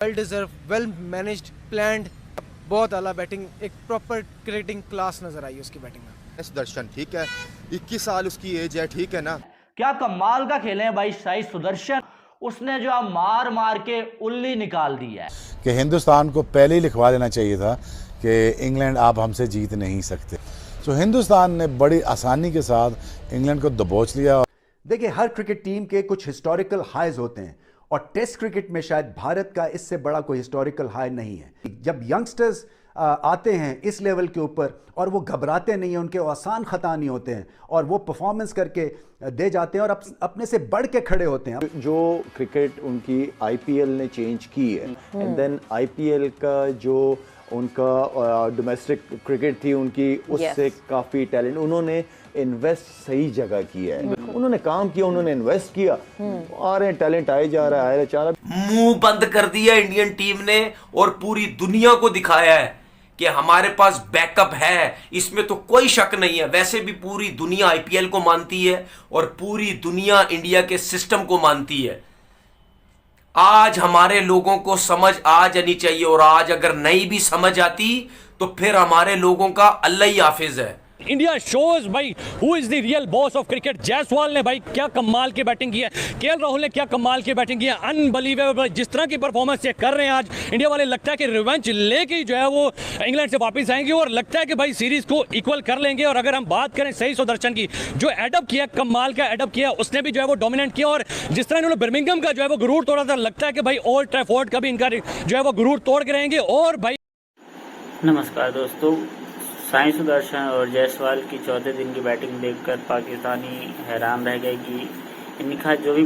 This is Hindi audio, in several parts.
Well deserve, well managed, planned, बहुत आला बैटिंग, एक प्रॉपर क्रिकेटिंग क्लास नजर आई उसकी बैटिंग में। सुदर्शन ठीक है, 21 साल उसकी एज है, ठीक है ना। क्या कमाल का खेले हैं भाई साई सुदर्शन, उसने जो अब मार मार के उल्ली निकाल दी है। कि हिंदुस्तान को पहले ही लिखवा देना चाहिए था कि इंग्लैंड आप हमसे जीत नहीं सकते। तो हिंदुस्तान ने बड़ी आसानी के साथ इंग्लैंड को दबोच लिया। देखिए, हर क्रिकेट टीम के कुछ हिस्टोरिकल हाईज होते हैं और टेस्ट क्रिकेट में शायद भारत का इससे बड़ा कोई हिस्टोरिकल हाई नहीं है। जब यंगस्टर्स आते हैं इस लेवल के ऊपर और वो घबराते नहीं हैं, उनके आसान ख़ता नहीं होते हैं और वो परफॉर्मेंस करके दे जाते हैं और अपने से बढ़ के खड़े होते हैं। जो क्रिकेट उनकी आईपीएल ने चेंज की है, एंड देन आईपीएल का जो उनका डोमेस्टिक क्रिकेट थी उनकी, उससे काफ़ी टैलेंट उन्होंने इन्वेस्ट सही जगह किया है। उन्होंने काम किया, उन्होंने इन्वेस्ट किया, आ रहे हैं टैलेंट आए जा रहा है, जा रहा। मुंह बंद कर दिया इंडियन टीम ने और पूरी दुनिया को दिखाया है कि हमारे पास बैकअप है, इसमें तो कोई शक नहीं है। वैसे भी पूरी दुनिया आईपीएल को मानती है और पूरी दुनिया इंडिया के सिस्टम को मानती है। आज हमारे लोगों को समझ आ जानी चाहिए और आज अगर नहीं भी समझ आती तो फिर हमारे लोगों का अल्लाह ही हाफिज है। इंडिया शोज भाई who is the real boss of cricket. Jaiswal ने भाई क्या कमाल की बैटिंग की है, केएल राहुल ने क्या कमाल की बैटिंग की है, अनबिलीवेबल जिस तरह की परफॉर्मेंस ये कर रहे हैं आज इंडिया वाले। लगता है कि रिवेंज लेके जो है वो इंग्लैंड से वापस आएंगे और लगता है कि भाई सीरीज को इक्वल कर लेंगे। और अगर हम बात करें सही सुदर्शन की, जो एडअप किया, कमाल का एडअप किया, उसने भी जो है वो डोमिनेट किया और जिस तरह इन्होंने बर्मिंघम का जो है वो गुरूर तोड़ा था, लगता है कि भाई ओल्ड ट्रैफोर्ड का भी इनका जो है वो गुरूर तोड़ के रहेंगे। और भाई नमस्कार दोस्तों, साई सुदर्शन और जायसवाल की चौथे दिन की बैटिंग देखकर पाकिस्तानी हैरान रह गए कि इनका जो भी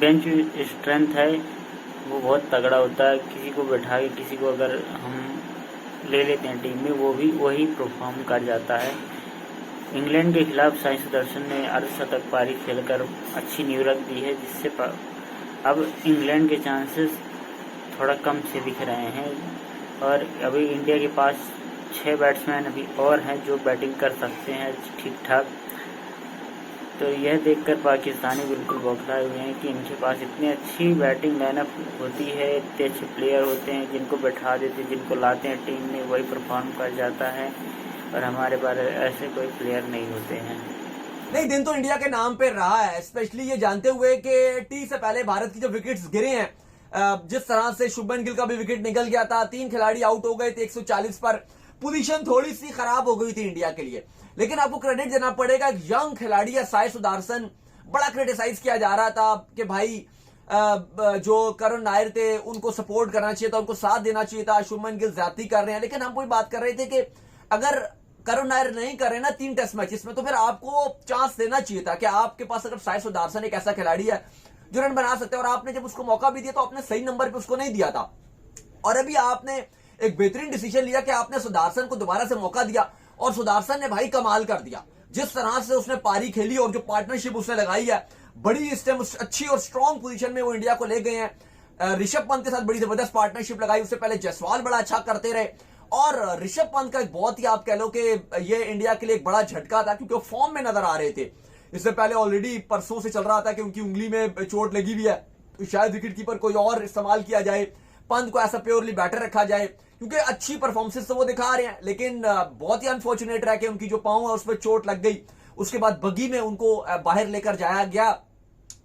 बेंच स्ट्रेंथ है वो बहुत तगड़ा होता है। किसी को बैठा के किसी को अगर हम ले लेते हैं टीम में, वो भी वही परफॉर्म कर जाता है। इंग्लैंड के खिलाफ साई सुदर्शन ने अर्धशतक पारी खेलकर अच्छी नींव रख दी है, जिससे अब इंग्लैंड के चांसेस थोड़ा कम से दिख रहे हैं और अभी इंडिया के पास 6 बैट्समैन अभी और हैं जो बैटिंग कर सकते हैं ठीक ठाक। तो यह देखकर पाकिस्तानी बिल्कुल बौखलाए हुए हैं कि इनके पास इतनी अच्छी बैटिंग लाइनअप होती है, इतने अच्छे प्लेयर होते हैं, जिनको बैठा देते, जिनको लाते हैं टीम में वही परफॉर्म कर जाता है और हमारे पास ऐसे कोई प्लेयर नहीं होते हैं। नहीं, दिन तो इंडिया के नाम पे रहा है, स्पेशली ये जानते हुए कि टी से पहले भारत की जो विकेट्स गिरे हैं, जिस तरह से शुभमन गिल का भी विकेट निकल गया था, 3 खिलाड़ी आउट हो गए थे 140 पर, पोजीशन थोड़ी सी खराब हो गई थी इंडिया के लिए। लेकिन आपको क्रेडिट देना पड़ेगा, यंग खिलाड़ी है साई सुदर्शन, बड़ा क्रिटिसाइज किया जा रहा था कि भाई जो करुण नायर थे उनको सपोर्ट करना चाहिए था, उनको साथ देना चाहिए था, शुभमन गिल ज्यादती कर रहे हैं। लेकिन हम कोई बात कर रहे थे कि अगर करुण नायर नहीं कर रहे ना 3 टेस्ट मैचेस में, तो फिर आपको चांस देना चाहिए था कि आपके पास अगर साई सुदर्शन एक ऐसा खिलाड़ी है जो रन बना सकते हैं, और आपने जब उसको मौका भी दिया तो आपने सही नंबर पे उसको नहीं दिया था। और अभी आपने एक बेहतरीन डिसीजन लिया कि आपने सुदर्शन को दोबारा से मौका दिया और सुदर्शन ने भाई कमाल कर दिया। जिस तरह से उसने पारी खेली और जो पार्टनरशिप उसने लगाई है, बड़ी इस टाइम अच्छी और स्ट्रॉन्ग पोजीशन में वो इंडिया को ले गए हैं। ऋषभ पंत के साथ बड़ी जबरदस्त पार्टनरशिप लगाई, उससे पहले जायसवाल बड़ा अच्छा करते रहे और ऋषभ पंत का एक बहुत ही आप कह लो कि ये इंडिया के लिए एक बड़ा झटका था क्योंकि वो फॉर्म में नजर आ रहे थे। इससे पहले ऑलरेडी परसों से चल रहा था कि उनकी उंगली में चोट लगी हुई है, तो शायद विकेट कीपर कोई और इस्तेमाल किया जाए, पंत को ऐसा प्योरली बैटर रखा जाए, क्योंकि अच्छी परफॉर्मेंस तो वो दिखा रहे हैं। लेकिन बहुत ही अनफॉर्चुनेट रहा कि उनकी जो पांव है उस पर चोट लग गई। उसके बाद बगी में उनको बाहर लेकर जाया गया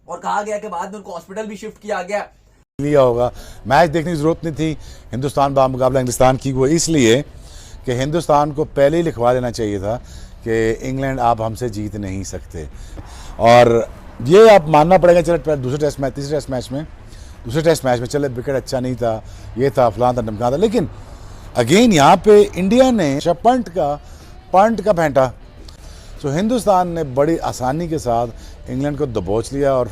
और कहा गया कि बाद में उनको हॉस्पिटल भी शिफ्ट किया गया। लिया होगा, मैच देखने की जरूरत नहीं थी हिंदुस्तान बामुकाबला इंग्लिस्तान की, वो इसलिए कि हिंदुस्तान को पहले ही लिखवा देना चाहिए था कि इंग्लैंड आप हमसे जीत नहीं सकते। और ये आप मानना पड़ेगा, चलो दूसरे टेस्ट मैच, तीसरे टेस्ट मैच में चले विकेट अच्छा नहीं था, ये था फलां था ढमका था, लेकिन अगेन यहाँ पे इंडिया ने पंट का फेंटा। तो हिंदुस्तान ने बड़ी आसानी के साथ इंग्लैंड को दबोच लिया। और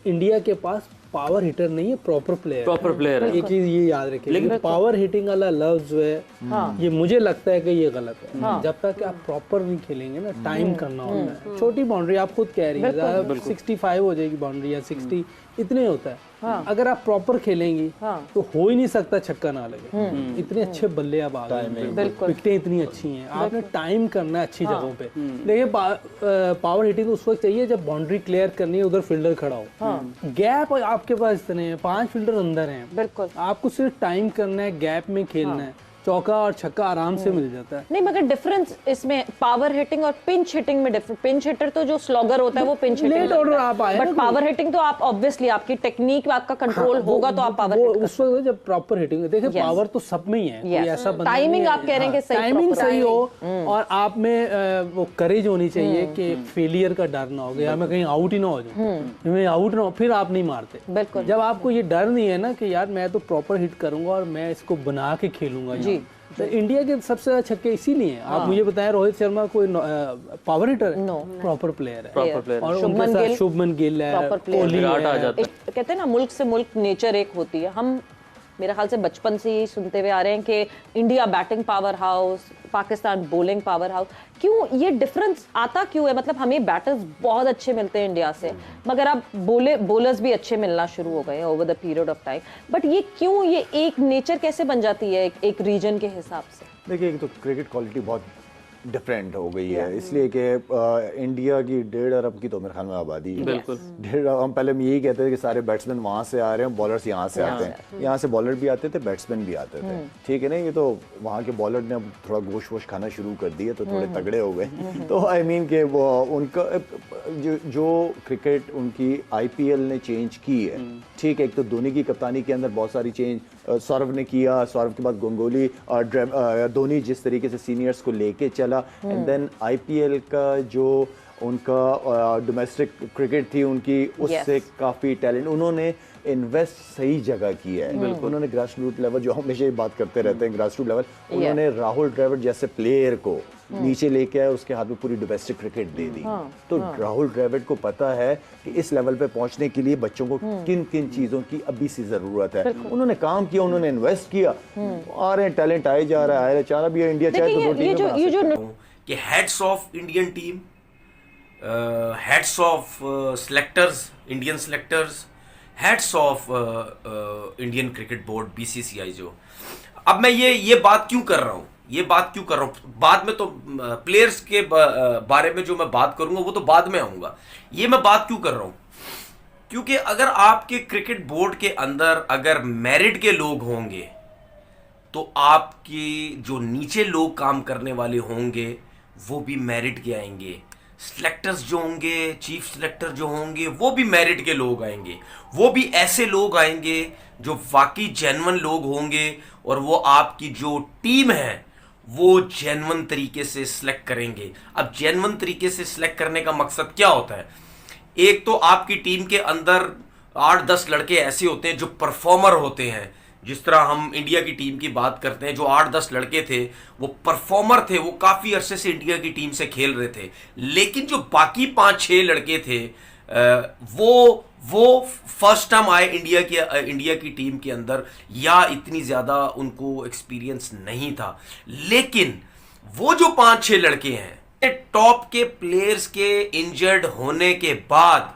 इंडिया के पास पावर हिटर नहीं है, प्रॉपर प्लेयर है। एक चीज ये याद रखिए, लेकिन पावर हिटिंग वाला लफ्ज जो है ये मुझे लगता है कि ये गलत है। जब तक आप प्रॉपर नहीं खेलेंगे ना, टाइम करना होता है। छोटी बाउंड्री आप खुद कह रही है 65 हो जाएगी बाउंड्री या 60 इतने होता है, अगर आप प्रॉपर खेलेंगी तो हो ही नहीं सकता छक्का ना लगे। इतने अच्छे बल्ले अब आ गए, विकेटें इतनी अच्छी हैं, आपने टाइम करना है अच्छी जगहों पे। देखिए पावर हिटिंग उस वक्त चाहिए जब बाउंड्री क्लियर करनी है, उधर फील्डर खड़ा हो, गैप आपके पास इतने हैं, 5 फील्डर अंदर हैं, बिल्कुल आपको सिर्फ टाइम करना है, गैप में खेलना है, चौका और छक्का आराम से मिल जाता है। नहीं मगर डिफरेंस इसमें पावर हिटिंग और पिंच हिटिंग में डिफरेंस, पिंच हिटर तो जो स्लॉगर होता है वो पिंच हिटिंग लेट ऑर्डर आप आए, बट पावर हिटिंग तो आप ऑब्वियसली आपकी टेक्निक आपका कंट्रोल होगा तो आप पावर हिट उस वक्त जब प्रॉपर हिटिंग देखिए पावर तो सब में ही है, कोई ऐसा बंदा टाइमिंग आप कह रहे हैं कि सही टाइमिंग सही हो और आप में वो करेज होनी चाहिए कि फेलियर का डर ना हो गया, मैं कहीं आउट ही ना हो जाऊं, मैं आउट ना हो, फिर आप नहीं मारते। बिल्कुल जब आपको ये डर नहीं है ना कि यार मैं तो प्रॉपर हिट करूंगा और मैं इसको बना के खेलूंगा जी, तो इंडिया के सबसे ज्यादा छक्के इसीलिए हैं। आप मुझे बताएं रोहित शर्मा कोई पावर हिटर है? प्रॉपर प्लेयर है, और उनके साथ शुभमन गिल है, कोहली है। कहते हैं ना मुल्क से मुल्क नेचर एक होती है। हम मेरे ख्याल से बचपन से ही सुनते हुए आ रहे हैं कि India batting power house, Pakistan bowling power house. क्यों ये डिफरेंस आता क्यों है? मतलब हमें बैटर्स बहुत अच्छे मिलते हैं इंडिया से, मगर अब बॉलर्स भी अच्छे मिलना शुरू हो गए over the period of time. But ये क्यों, ये एक नेचर कैसे बन जाती है एक रीजन के हिसाब से? देखिए एक तो क्रिकेट क्वालिटी बहुत डिफरेंट हो गई है, इसलिए कि इंडिया की 1.5 अरब की तो मेरे ख्याल में आबादी है। बिल्कुल 1.5 हम पहले यही कहते थे कि सारे बैट्समैन वहाँ से आ रहे हैं, बॉलर्स यहाँ से आते हैं, यहाँ से बॉलर भी आते थे, बैट्समैन भी आते थे, ठीक है ना। ये तो वहाँ के बॉलर ने अब थोड़ा गोश्त वोश खाना शुरू कर दिए तो थोड़े तगड़े हो गए। तो आई मीन के वो उनका जो क्रिकेट उनकी IPL ने चेंज की है, ठीक है। एक तो धोनी की कप्तानी के अंदर बहुत सारी चेंज सौरव ने किया, सौरव के बाद गंगोली और धोनी जिस तरीके से सीनियर्स को लेके चला, एंड देन IPL का जो उनका डोमेस्टिक क्रिकेट थी उनकी, उससे काफ़ी टैलेंट उन्होंने इन्वेस्ट सही जगह किया है। उन्होंने ग्रास रूट लेवल, जो हमेशा ही बात करते रहते हैं ग्रास रूट लेवल, उन्होंने राहुल द्रविड़ जैसे प्लेयर को नीचे लेके आए, उसके हाथ में पूरी डोमेस्टिक क्रिकेट दे दी। तो राहुल द्रविड़ को पता है कि इस लेवल पे पहुंचने के लिए बच्चों को किन किन चीजों की अभी से जरूरत है। उन्होंने काम किया, उन्होंने इन्वेस्ट किया, आ रहे हैं, टैलेंट आए जा रहा है, चाह रहा भी है इंडिया चाहे तो 2 टीम कि heads of Indian team, heads of selectors, Indian selectors, heads of Indian cricket board BCCI। जो अब मैं ये बात क्यों कर रहा हूँ, ये बात क्यों कर रहा हूँ, बाद में तो प्लेयर्स के बारे में जो मैं बात करूंगा वो तो बाद में आऊंगा। ये मैं बात क्यों कर रहा हूँ, क्योंकि अगर आपके क्रिकेट बोर्ड के अंदर अगर मेरिट के लोग होंगे तो आपके जो नीचे लोग काम करने वाले होंगे वो भी मेरिट के आएंगे। सिलेक्टर्स जो होंगे, चीफ सिलेक्टर जो होंगे, वो भी मेरिट के लोग आएंगे। वो भी ऐसे लोग आएंगे जो वाकई जेन्युइन लोग होंगे, और वो आपकी जो टीम है वो जेन्युइन तरीके से सिलेक्ट करेंगे। अब जेन्युइन तरीके से सिलेक्ट करने का मकसद क्या होता है? एक तो आपकी टीम के अंदर 8-10 लड़के ऐसे होते हैं जो परफॉर्मर होते हैं। जिस तरह हम इंडिया की टीम की बात करते हैं, जो 8-10 लड़के थे वो परफॉर्मर थे, वो काफ़ी अरसे से इंडिया की टीम से खेल रहे थे। लेकिन जो बाकी 5-6 लड़के थे वो फर्स्ट टाइम आए इंडिया की टीम के अंदर, या इतनी ज़्यादा उनको एक्सपीरियंस नहीं था। लेकिन वो जो 5-6 लड़के हैं, टॉप के प्लेयर्स के इंजर्ड होने के बाद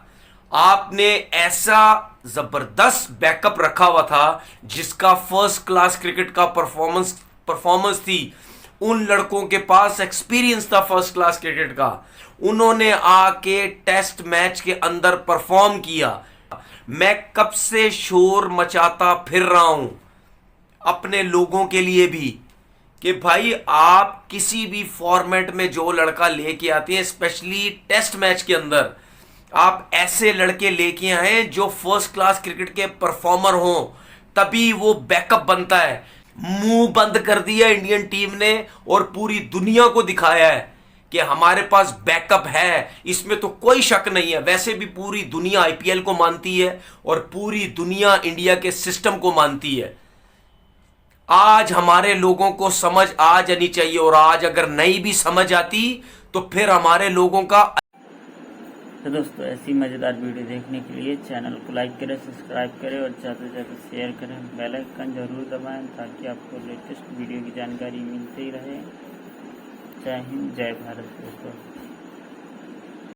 आपने ऐसा जबरदस्त बैकअप रखा हुआ था जिसका फर्स्ट क्लास क्रिकेट का परफॉर्मेंस थी। उन लड़कों के पास एक्सपीरियंस था फर्स्ट क्लास क्रिकेट का, उन्होंने आके टेस्ट मैच के अंदर परफॉर्म किया। मैं कब से शोर मचाता फिर रहा हूं अपने लोगों के लिए भी कि भाई आप किसी भी फॉर्मेट में जो लड़का लेके आते हैं, स्पेशली टेस्ट मैच के अंदर, आप ऐसे लड़के लेके आए जो फर्स्ट क्लास क्रिकेट के परफॉर्मर हों, तभी वो बैकअप बनता है। मुंह बंद कर दिया इंडियन टीम ने और पूरी दुनिया को दिखाया है कि हमारे पास बैकअप है, इसमें तो कोई शक नहीं है। वैसे भी पूरी दुनिया IPL को मानती है और पूरी दुनिया इंडिया के सिस्टम को मानती है। आज हमारे लोगों को समझ आ जानी चाहिए, और आज अगर नहीं भी समझ आती तो फिर हमारे लोगों का। तो दोस्तों ऐसी मज़ेदार वीडियो देखने के लिए चैनल को लाइक करें, सब्सक्राइब करें और ज़्यादा से ज़्यादा शेयर करें। बेल आइकन जरूर दबाएं ताकि आपको लेटेस्ट वीडियो की जानकारी मिलती रहे। जय हिंद, जय भारत दोस्तों।